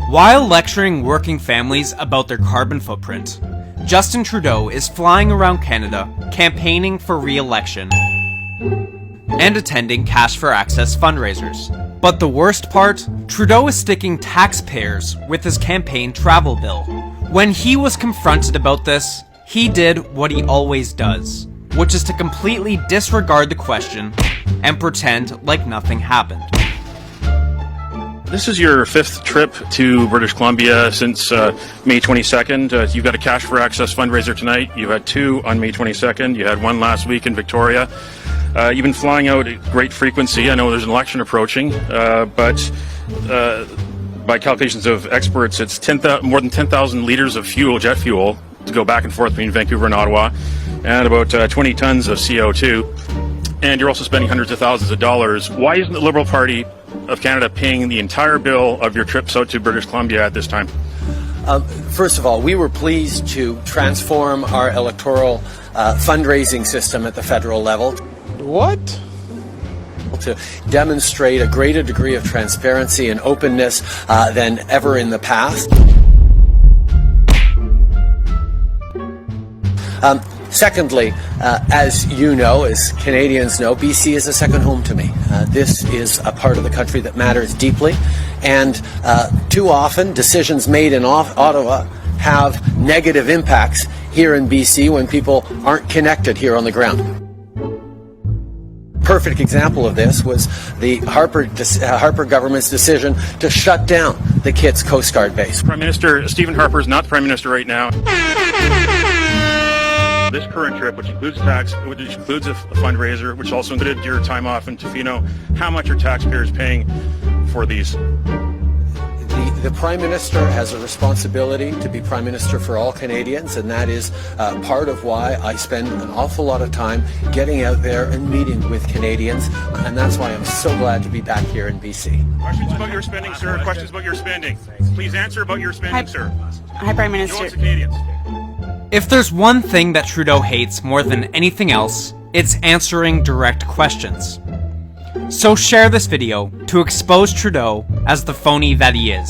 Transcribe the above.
While lecturing working families about their carbon footprint, Justin Trudeau is flying around Canada campaigning for re-election and attending Cash for Access fundraisers. But the worst part, Trudeau is sticking taxpayers with his campaign travel bill. When he was confronted about this, he did what he always does, which is to completely disregard the question and pretend like nothing happened. This is your fifth trip to British Columbia since May 22nd. You've got a Cash for Access fundraiser tonight. You had two on May 22nd. You had one last week in Victoria. You've been flying out at great frequency. I know there's an election approaching, but by calculations of experts, it's more than 10,000 liters of fuel, jet fuel, to go back and forth between Vancouver and Ottawa, and about 20 tons of CO2. And you're also spending hundreds of thousands of dollars. Why isn't the Liberal Party of Canada paying the entire bill of your trips out to British Columbia at this time? First of all, we were pleased to transform our electoral fundraising system at the federal level. What? To demonstrate a greater degree of transparency and openness than ever in the past. Secondly, as you know, as Canadians know, BC is a second home to me. This is a part of the country that matters deeply, and too often decisions made in Ottawa have negative impacts here in BC when people aren't connected here on the ground. Perfect example of this was the Harper government's decision to shut down the Kitts Coast Guard base. Prime Minister Stephen Harper is not the Prime Minister right now. This current trip, which includes tax, which includes a fundraiser, which also included your time off in Tofino, how much are taxpayers paying for these? The Prime Minister has a responsibility to be Prime Minister for all Canadians, and that is part of why I spend an awful lot of time getting out there and meeting with Canadians, and that's why I'm so glad to be back here in BC. Questions about your spending, sir? Questions about your spending? Please answer about your spending, sir. Hi, Prime Minister. No one's a Canadian. If there's one thing that Trudeau hates more than anything else, it's answering direct questions. So share this video to expose Trudeau as the phony that he is.